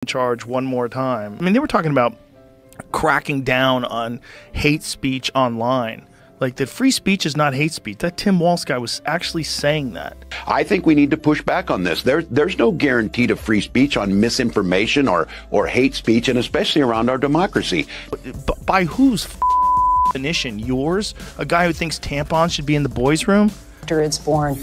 charge one more time. I mean, they were talking about cracking down on hate speech online. Like, that free speech is not hate speech. That Tim Walz guy was actually saying that. I think we need to push back on this. There's no guarantee to free speech on misinformation or hate speech, and especially around our democracy. By whose definition? Yours? A guy who thinks tampons should be in the boys' room? After it's born.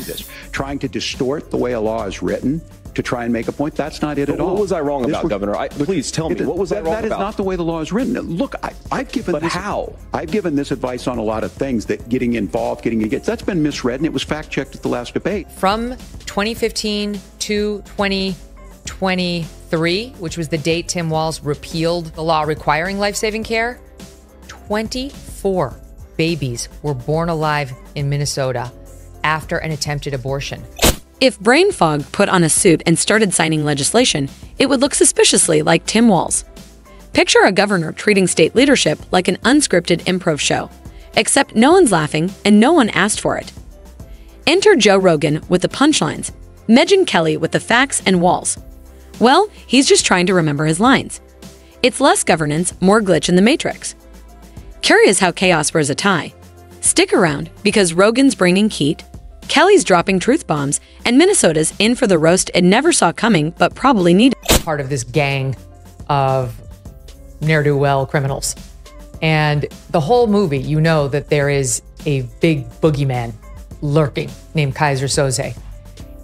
Trying to distort the way a law is written to try and make a point, that's not it at all. What was I wrong about, Governor? Please tell me, what was I wrong about? That is not the way the law is written. Look, I've given but this... how? I've given this advice on a lot of things, that getting involved, getting engaged, that's been misread, and it was fact-checked at the last debate. From 2015 to 2023, which was the date Tim Walz repealed the law requiring life-saving care, 24 babies were born alive in Minnesota after an attempted abortion. If brain fog put on a suit and started signing legislation, it would look suspiciously like Tim Walz. Picture a governor treating state leadership like an unscripted improv show, except no one's laughing and no one asked for it. Enter Joe Rogan with the punchlines, Megyn Kelly with the facts, and Walz. Well, he's just trying to remember his lines. It's less governance, more glitch in the matrix. Curious how chaos wears a tie? Stick around, because Rogan's bringing heat, Kelly's dropping truth bombs, and Minnesota's in for the roast it never saw coming but probably needed. Part of this gang of ne'er-do-well criminals. And the whole movie, you know that there is a big boogeyman lurking named Kaiser Soze.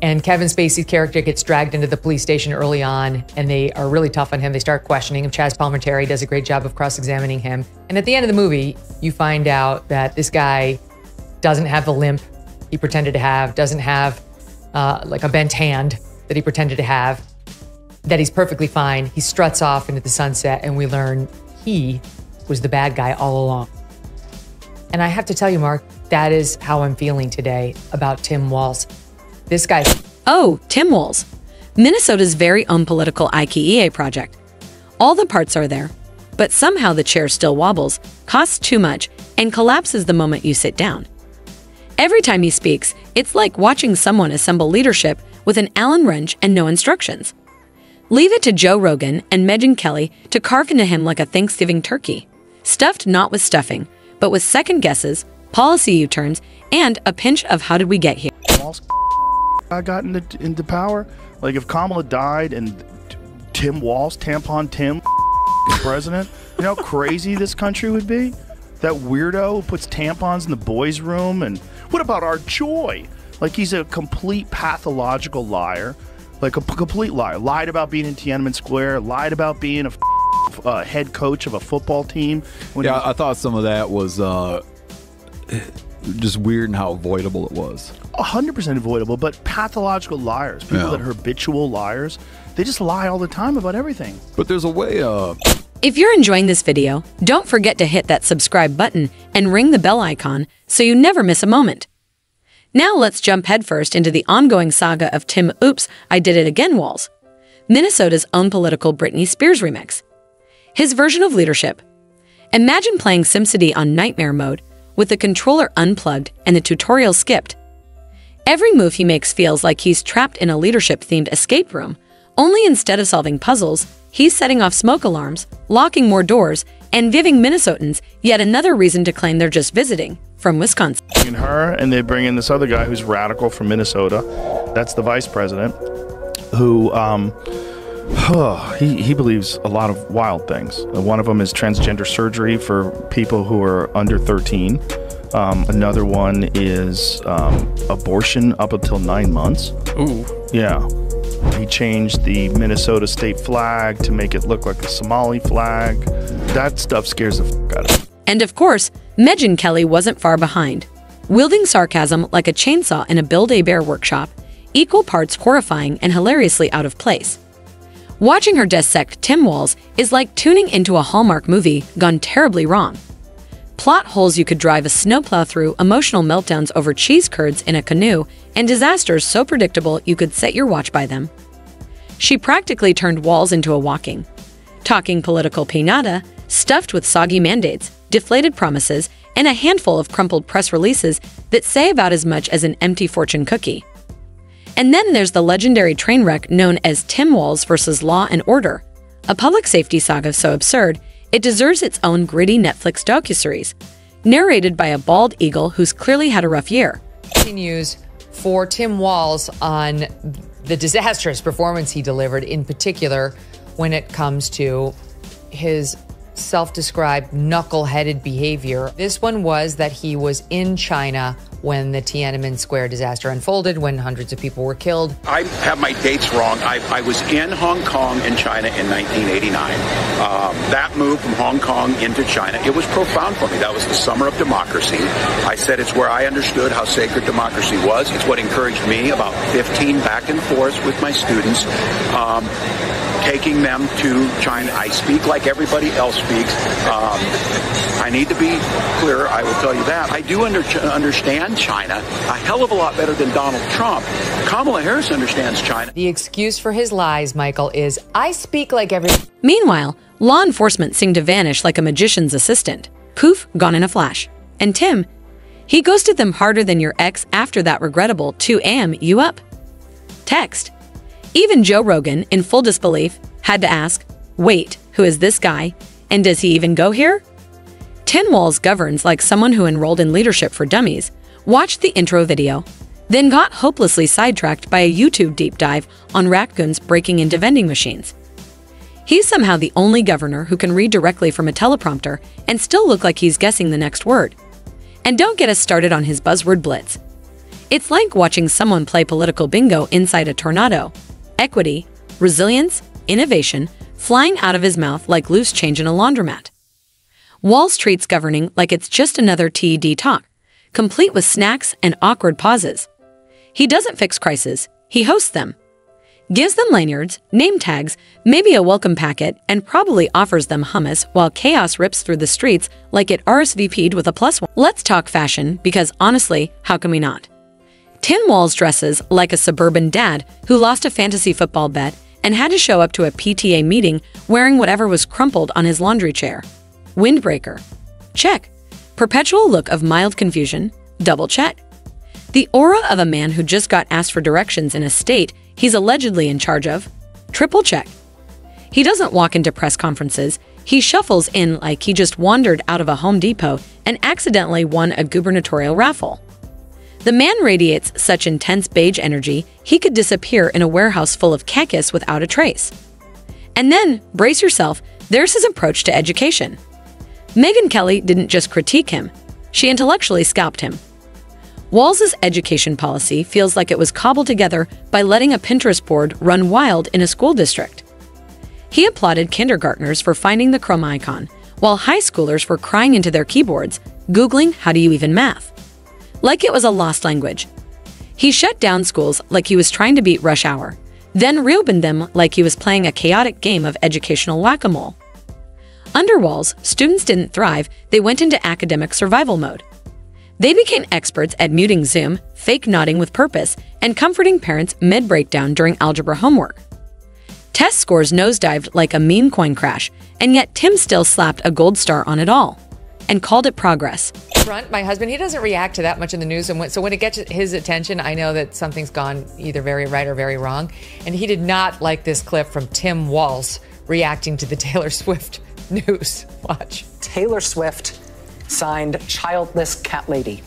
And Kevin Spacey's character gets dragged into the police station early on, and they are really tough on him. They start questioning him. Chaz Palminteri does a great job of cross-examining him. And at the end of the movie, you find out that this guy doesn't have the limp he pretended to have, doesn't have like a bent hand that he pretended to have, that he's perfectly fine. He struts off into the sunset, and we learn he was the bad guy all along. And I have to tell you, Mark, that is how I'm feeling today about Tim Walz. This guy. Oh, Tim Walz, Minnesota's very own political IKEA project. All the parts are there, but somehow the chair still wobbles, costs too much, and collapses the moment you sit down. Every time he speaks, it's like watching someone assemble leadership with an Allen wrench and no instructions. Leave it to Joe Rogan and Megyn Kelly to carve into him like a Thanksgiving turkey, stuffed not with stuffing, but with second guesses, policy U-turns, and a pinch of how did we get here. I got into power. Like, if Kamala died and Tim Walz, Tampon Tim, president, you know how crazy this country would be? That weirdo who puts tampons in the boys' room. And what about our joy? Like, he's a complete pathological liar. Like, a complete liar. Lied about being in Tiananmen Square. Lied about being a head coach of a football team. Yeah, I thought some of that was just weird and how avoidable it was. 100% avoidable, but pathological liars. People that are habitual liars. They just lie all the time about everything. But there's a way If you're enjoying this video, don't forget to hit that subscribe button and ring the bell icon so you never miss a moment. Now let's jump headfirst into the ongoing saga of Tim Oops, I Did It Again Walz, Minnesota's own political Britney Spears remix. His version of leadership. Imagine playing SimCity on nightmare mode with the controller unplugged and the tutorial skipped. Every move he makes feels like he's trapped in a leadership-themed escape room, only instead of solving puzzles, he's setting off smoke alarms, locking more doors, and giving Minnesotans yet another reason to claim they're just visiting from Wisconsin. Bring in her, and they bring in this other guy who's radical from Minnesota. That's the vice president, who he believes a lot of wild things. One of them is transgender surgery for people who are under 13. Another one is abortion up until 9 months. Ooh. Yeah. He changed the Minnesota state flag to make it look like the Somali flag. That stuff scares the fuck out of me. And of course, Megyn Kelly wasn't far behind. Wielding sarcasm like a chainsaw in a Build-A-Bear workshop, equal parts horrifying and hilariously out of place. Watching her dissect Tim Walz is like tuning into a Hallmark movie gone terribly wrong. Plot holes you could drive a snowplow through, emotional meltdowns over cheese curds in a canoe, and disasters so predictable you could set your watch by them. She practically turned Walz into a walking, talking political pinata, stuffed with soggy mandates, deflated promises, and a handful of crumpled press releases that say about as much as an empty fortune cookie. And then there's the legendary train wreck known as Tim Walz versus Law and Order, a public safety saga so absurd, it deserves its own gritty Netflix docuseries, narrated by a bald eagle who's clearly had a rough year. Continues for Tim Walz on the disastrous performance he delivered, in particular when it comes to his self-described knuckle-headed behavior. This one was that he was in China when the Tiananmen Square disaster unfolded, when hundreds of people were killed. I have my dates wrong. I was in Hong Kong and China in 1989. That move from Hong Kong into China, it was profound for me. That was the summer of democracy. I said it's where I understood how sacred democracy was. It's what encouraged me, about 15 back and forth with my students, taking them to China. I speak like everybody else speaks. I need to be clear, I will tell you that. I do understand China a hell of a lot better than Donald Trump. Kamala Harris understands China. The excuse for his lies, Michael, is, I speak like everybody. Meanwhile, law enforcement seemed to vanish like a magician's assistant. Poof, gone in a flash. And Tim, he ghosted them harder than your ex after that regrettable 2 a.m. you up text. Even Joe Rogan, in full disbelief, had to ask, wait, who is this guy? And does he even go here? Tim Walz governs like someone who enrolled in Leadership for Dummies, watched the intro video, then got hopelessly sidetracked by a YouTube deep dive on raccoons breaking into vending machines. He's somehow the only governor who can read directly from a teleprompter and still look like he's guessing the next word. And don't get us started on his buzzword blitz. It's like watching someone play political bingo inside a tornado. Equity, resilience, innovation, flying out of his mouth like loose change in a laundromat. Walz treats governing like it's just another TED talk, complete with snacks and awkward pauses. He doesn't fix crises, he hosts them. Gives them lanyards, name tags, maybe a welcome packet, and probably offers them hummus while chaos rips through the streets like it RSVP'd with a +1. Let's talk fashion, because honestly, how can we not? Tim Walz dresses like a suburban dad who lost a fantasy football bet and had to show up to a PTA meeting wearing whatever was crumpled on his laundry chair. Windbreaker. Check. Perpetual look of mild confusion. Double check. The aura of a man who just got asked for directions in a state he's allegedly in charge of. Triple check. He doesn't walk into press conferences. He shuffles in like he just wandered out of a Home Depot and accidentally won a gubernatorial raffle. The man radiates such intense beige energy, he could disappear in a warehouse full of cactus without a trace. And then, brace yourself, there's his approach to education. Megyn Kelly didn't just critique him, she intellectually scalped him. Walz's education policy feels like it was cobbled together by letting a Pinterest board run wild in a school district. He applauded kindergartners for finding the Chrome icon, while high schoolers were crying into their keyboards, Googling how do you even math? Like it was a lost language. He shut down schools like he was trying to beat rush hour, then reopened them like he was playing a chaotic game of educational whack-a-mole. Under Walz, students didn't thrive, they went into academic survival mode. They became experts at muting Zoom, fake nodding with purpose, and comforting parents mid-breakdown during algebra homework. Test scores nosedived like a meme coin crash, and yet Tim still slapped a gold star on it all, and called it progress. My husband, he doesn't react to that much in the news, and so when it gets his attention, I know that something's gone either very right or very wrong. And he did not like this clip from Tim Walz reacting to the Taylor Swift news. Watch. Taylor Swift signed childless cat lady.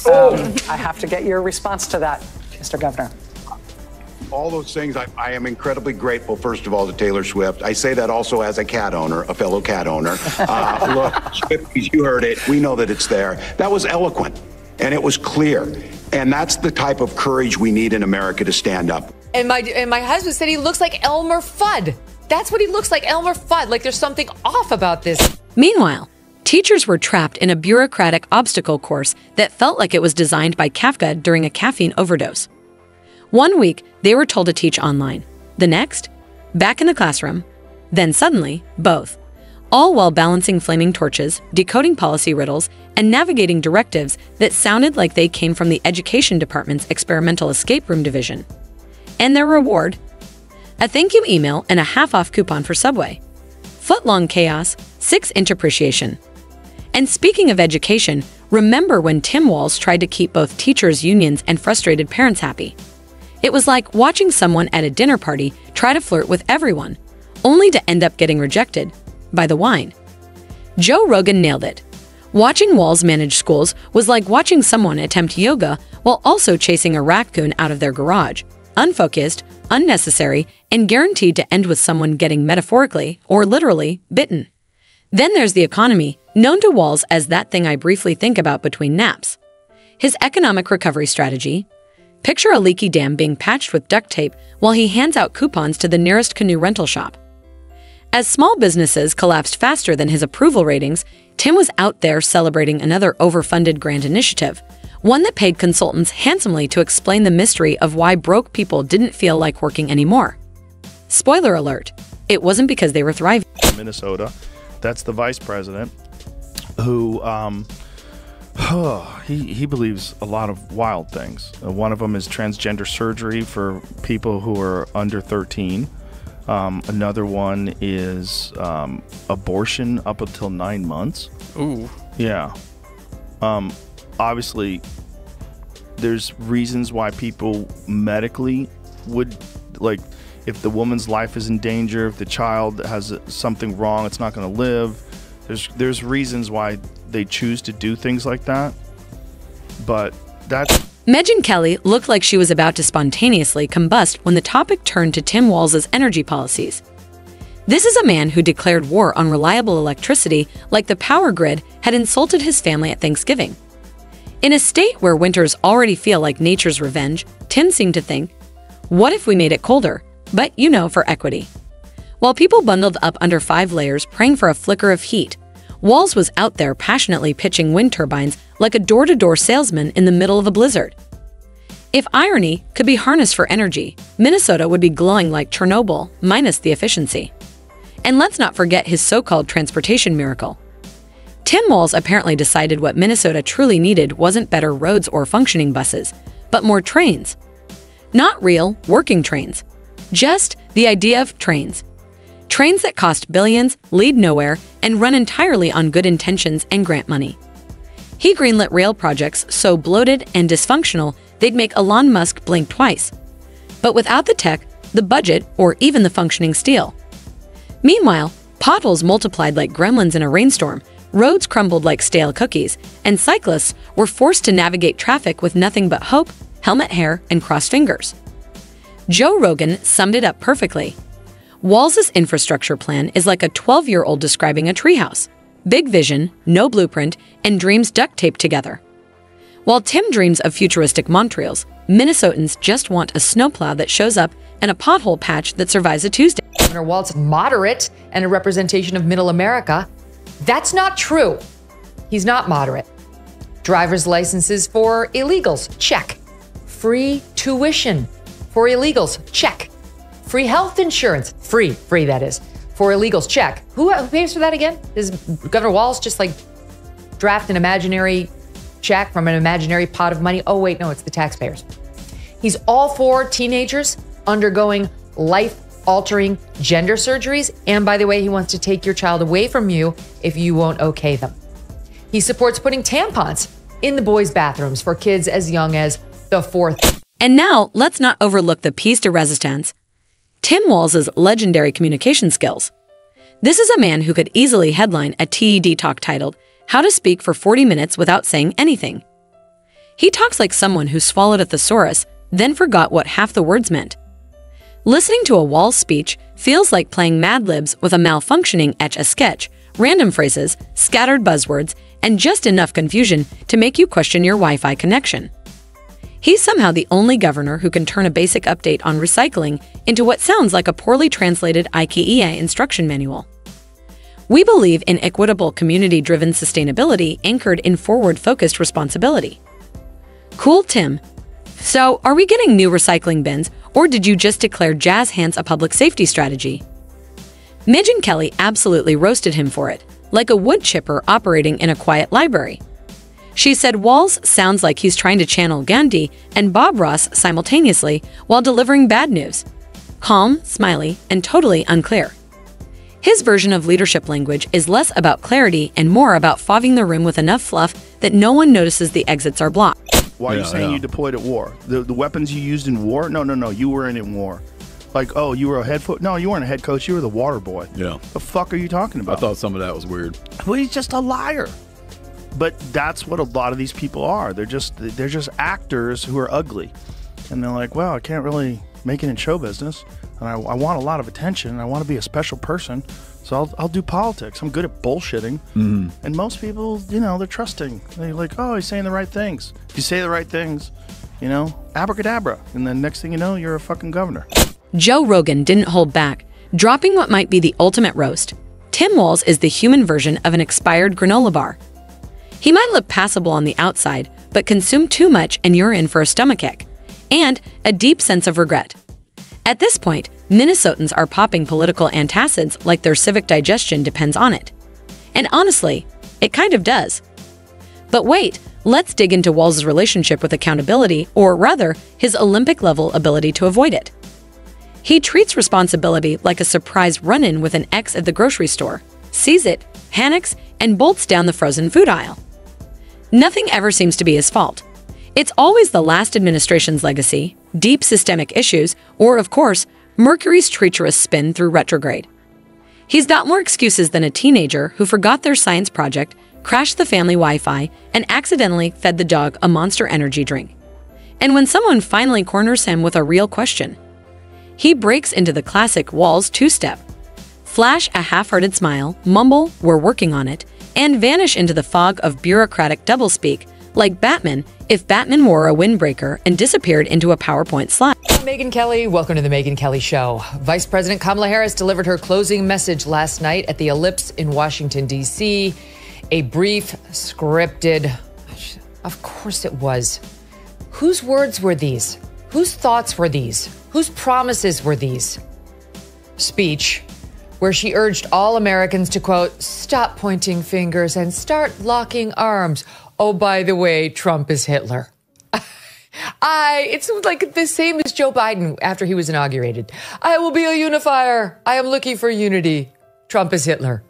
I have to get your response to that, Mr. Governor. All those things, I am incredibly grateful, first of all, to Taylor Swift. I say that also as a cat owner, a fellow cat owner. Look, Swifties, you heard it. We know that it's there. That was eloquent, and it was clear. And that's the type of courage we need in America to stand up. And my husband said he looks like Elmer Fudd. That's what he looks like, Elmer Fudd. Like there's something off about this. Meanwhile, teachers were trapped in a bureaucratic obstacle course that felt like it was designed by Kafka during a caffeine overdose. 1 week, they were told to teach online. The next, back in the classroom. Then suddenly, both. All while balancing flaming torches, decoding policy riddles, and navigating directives that sounded like they came from the Education Department's Experimental Escape Room Division. And their reward? A thank you email and a half-off coupon for Subway. Foot-long chaos, 6-inch appreciation. And speaking of education, remember when Tim Walz tried to keep both teachers' unions and frustrated parents happy? It was like watching someone at a dinner party try to flirt with everyone, only to end up getting rejected by the wine. Joe Rogan nailed it. Watching Walz manage schools was like watching someone attempt yoga while also chasing a raccoon out of their garage. Unfocused, unnecessary, and guaranteed to end with someone getting metaphorically, or literally, bitten. Then there's the economy, known to Walz as that thing I briefly think about between naps. His economic recovery strategy: picture a leaky dam being patched with duct tape while he hands out coupons to the nearest canoe rental shop. As small businesses collapsed faster than his approval ratings, Tim was out there celebrating another overfunded grant initiative, one that paid consultants handsomely to explain the mystery of why broke people didn't feel like working anymore. Spoiler alert, it wasn't because they were thriving. Minnesota, that's the vice president, who he believes a lot of wild things. One of them is transgender surgery for people who are under 13. Another one is abortion up until 9 months. Ooh. Yeah. Obviously, there's reasons why people medically would, like, if the woman's life is in danger, if the child has something wrong, it's not going to live. There's reasons why they choose to do things like that. But that's... Megyn Kelly looked like she was about to spontaneously combust when the topic turned to Tim Walz's energy policies. This is a man who declared war on reliable electricity like the power grid had insulted his family at Thanksgiving. In a state where winters already feel like nature's revenge, Tim seemed to think, what if we made it colder? But, for equity. While people bundled up under 5 layers praying for a flicker of heat, Walz was out there passionately pitching wind turbines like a door-to-door salesman in the middle of a blizzard. If irony could be harnessed for energy, Minnesota would be glowing like Chernobyl, minus the efficiency. And let's not forget his so-called transportation miracle. Tim Walz apparently decided what Minnesota truly needed wasn't better roads or functioning buses, but more trains. Not real, working trains. Just the idea of trains. Trains that cost billions, lead nowhere, and run entirely on good intentions and grant money. He greenlit rail projects so bloated and dysfunctional they'd make Elon Musk blink twice. But without the tech, the budget, or even the functioning steel. Meanwhile, potholes multiplied like gremlins in a rainstorm, roads crumbled like stale cookies, and cyclists were forced to navigate traffic with nothing but hope, helmet hair, and crossed fingers. Joe Rogan summed it up perfectly. Walz's infrastructure plan is like a 12-year-old describing a treehouse. Big vision, no blueprint, and dreams duct taped together. While Tim dreams of futuristic Montreals, Minnesotans just want a snowplow that shows up and a pothole patch that survives a Tuesday. Governor Walz moderate and a representation of middle America. That's not true. He's not moderate. Driver's licenses for illegals, check. Free tuition for illegals, check. Free health insurance, free that is, for illegals, check. Who pays for that again? Does Governor Walz just like draft an imaginary check from an imaginary pot of money? Oh wait, no, it's the taxpayers. He's all for teenagers undergoing life-altering gender surgeries. And by the way, he wants to take your child away from you if you won't okay them. He supports putting tampons in the boys' bathrooms for kids as young as the 4th. And now, let's not overlook the piece de resistance: Tim Walz's legendary communication skills. This is a man who could easily headline a TED talk titled, How to Speak for 40 Minutes Without Saying Anything. He talks like someone who swallowed a thesaurus, then forgot what half the words meant. Listening to a Walz speech feels like playing Mad Libs with a malfunctioning Etch-a-Sketch, random phrases, scattered buzzwords, and just enough confusion to make you question your Wi-Fi connection. He's somehow the only governor who can turn a basic update on recycling into what sounds like a poorly translated IKEA instruction manual. We believe in equitable community-driven sustainability anchored in forward-focused responsibility. Cool, Tim. So, are we getting new recycling bins, or did you just declare jazz hands a public safety strategy? Megyn Kelly absolutely roasted him for it, like a wood chipper operating in a quiet library. She said Walz sounds like he's trying to channel Gandhi and Bob Ross simultaneously while delivering bad news. Calm, smiley, and totally unclear. His version of leadership language is less about clarity and more about fogging the room with enough fluff that no one notices the exits are blocked. Why are you saying you deployed at war? The weapons you used in war? No, you were in war. Like, oh, you were a head coach? No, you weren't a head coach. You were the water boy. Yeah. The fuck are you talking I about? thought some of that was weird. Well, he's just a liar. But that's what a lot of these people are. They're just actors who are ugly. And they're like, well, I can't really make it in show business. And I want a lot of attention. I want to be a special person. So I'll do politics. I'm good at bullshitting. And most people, they're trusting. They're like, oh, he's saying the right things. If you say the right things, abracadabra. And then next thing you know, you're a fucking governor. Joe Rogan didn't hold back, dropping what might be the ultimate roast. Tim Walz is the human version of an expired granola bar. He might look passable on the outside, but consume too much and you're in for a stomachache and a deep sense of regret. At this point, Minnesotans are popping political antacids like their civic digestion depends on it. And honestly, it kind of does. But wait, let's dig into Walz's relationship with accountability, or rather, his Olympic-level ability to avoid it. He treats responsibility like a surprise run-in with an ex at the grocery store, sees it, panics, and bolts down the frozen food aisle. Nothing ever seems to be his fault. It's always the last administration's legacy, deep systemic issues, or, of course, Mercury's treacherous spin through retrograde. He's got more excuses than a teenager who forgot their science project, crashed the family Wi-Fi, and accidentally fed the dog a Monster Energy drink. And when someone finally corners him with a real question, he breaks into the classic Walz two-step. Flash a half-hearted smile, mumble, "We're working on it," and vanish into the fog of bureaucratic doublespeak, like Batman if Batman wore a windbreaker and disappeared into a PowerPoint slide. I'm Megyn Kelly. Welcome to the Megyn Kelly Show. Vice President Kamala Harris delivered her closing message last night at the Ellipse in Washington, D.C. A brief, scripted, of course it was. Whose words were these? Whose thoughts were these? Whose promises were these? Speech where she urged all Americans to, quote, stop pointing fingers and start locking arms. Oh, by the way, Trump is Hitler. It's like the same as Joe Biden after he was inaugurated. I will be a unifier. I am looking for unity. Trump is Hitler.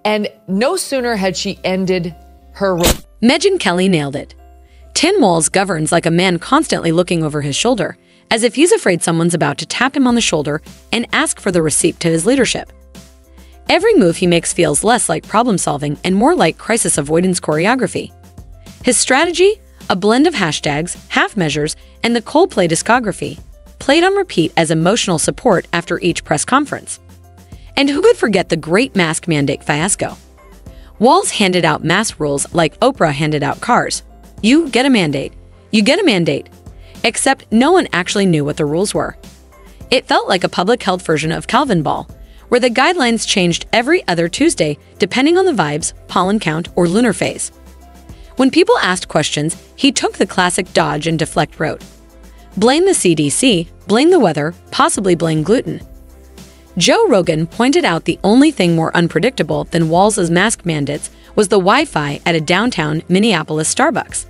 And no sooner had she ended her... Megyn Kelly nailed it. Tim Walz governs like a man constantly looking over his shoulder, as if he's afraid someone's about to tap him on the shoulder and ask for the receipt to his leadership. Every move he makes feels less like problem-solving and more like crisis avoidance choreography. His strategy? A blend of hashtags, half measures, and the Coldplay discography, played on repeat as emotional support after each press conference. And who could forget the great mask mandate fiasco? Walz handed out mask rules like Oprah handed out cars. You get a mandate. You get a mandate. Except no one actually knew what the rules were. It felt like a public-held version of Calvin Ball, where the guidelines changed every other Tuesday depending on the vibes, pollen count, or lunar phase. When people asked questions, he took the classic dodge and deflect route. Blame the CDC, blame the weather, possibly blame gluten. Joe Rogan pointed out the only thing more unpredictable than Walz's mask mandates was the Wi-Fi at a downtown Minneapolis Starbucks.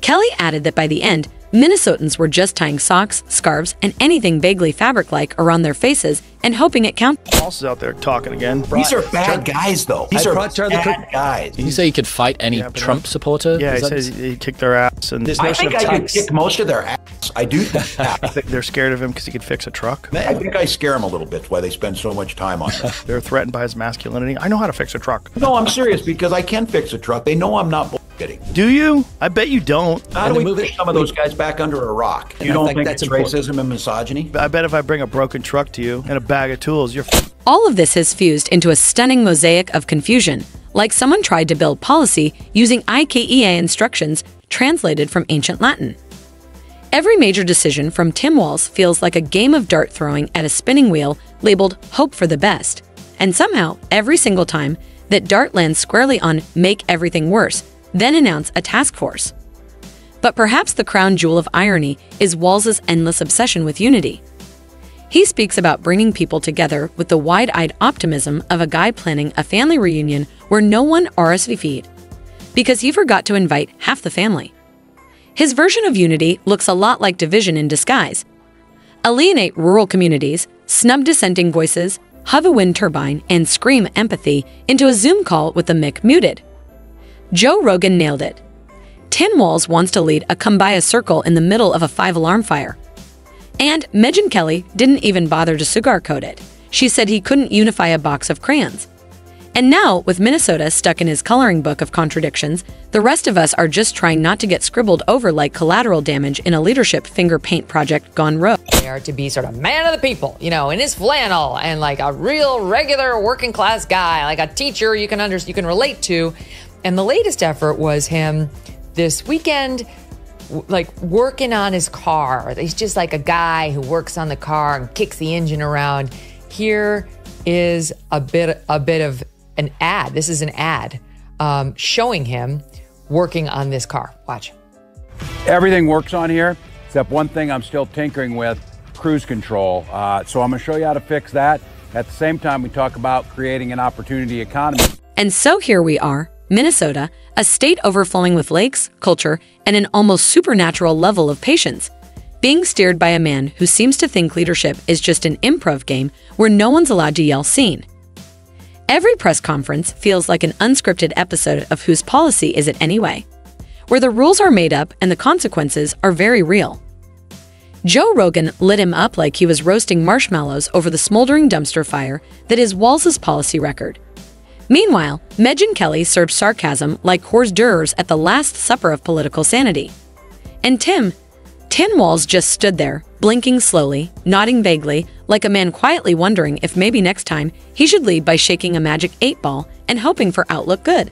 Kelly added that by the end, Minnesotans were just tying socks, scarves, and anything vaguely fabric-like around their faces and hoping it counted. Walz is out there talking again. These are bad guys, though. These are bad guys. Did you say you could fight any Trump supporter? Yeah, he says he kicked their ass. And I think I could kick most of their ass. I do think that. I think they're scared of him because he could fix a truck. I think I scare them a little bit, why they spend so much time on it. They're threatened by his masculinity. I know how to fix a truck. No, I'm serious, because I can fix a truck. They know I'm not bullshitting. Do you? I bet you don't. How do we push some of those guys back under a rock? You don't think it's racism and misogyny? I bet if I bring a broken truck to you and a bag of tools, you're... All of this has fused into a stunning mosaic of confusion, like someone tried to build policy using IKEA instructions translated from ancient Latin. Every major decision from Tim Walz feels like a game of dart throwing at a spinning wheel labeled "Hope for the Best," and somehow, every single time, that dart lands squarely on "Make everything worse," then announce a task force. But perhaps the crown jewel of irony is Walz's endless obsession with unity. He speaks about bringing people together with the wide-eyed optimism of a guy planning a family reunion where no one RSVP'd, because he forgot to invite half the family. His version of unity looks a lot like division in disguise. Alienate rural communities, snub dissenting voices, hove a wind turbine, and scream empathy into a Zoom call with the mic muted. Joe Rogan nailed it. Tim Walz wants to lead a come-by-a circle in the middle of a 5-alarm fire. And Megyn Kelly didn't even bother to sugarcoat it. She said he couldn't unify a box of crayons. And now, with Minnesota stuck in his coloring book of contradictions, the rest of us are just trying not to get scribbled over like collateral damage in a leadership finger paint project gone rogue. There to be sort of man of the people, you know, in his flannel and like a real regular working class guy, like a teacher you can relate to. And the latest effort was him this weekend, like working on his car. He's just like a guy who works on the car and kicks the engine around. Here is a bit of an ad. This is an ad showing him working on this car. Watch. Everything works on here, except one thing I'm still tinkering with, cruise control. So I'm going to show you how to fix that. At the same time, we talk about creating an opportunity economy. And so here we are, Minnesota, a state overflowing with lakes, culture, and an almost supernatural level of patience, being steered by a man who seems to think leadership is just an improv game where no one's allowed to yell scene. Every press conference feels like an unscripted episode of Whose Policy Is It Anyway?, where the rules are made up and the consequences are very real. Joe Rogan lit him up like he was roasting marshmallows over the smoldering dumpster fire that is Walz's policy record. Meanwhile, Megyn Kelly served sarcasm like hors d'oeuvres at the Last Supper of political sanity. And Tim Walz just stood there, blinking slowly, nodding vaguely, like a man quietly wondering if maybe next time he should lead by shaking a magic 8-ball and hoping for outlook good.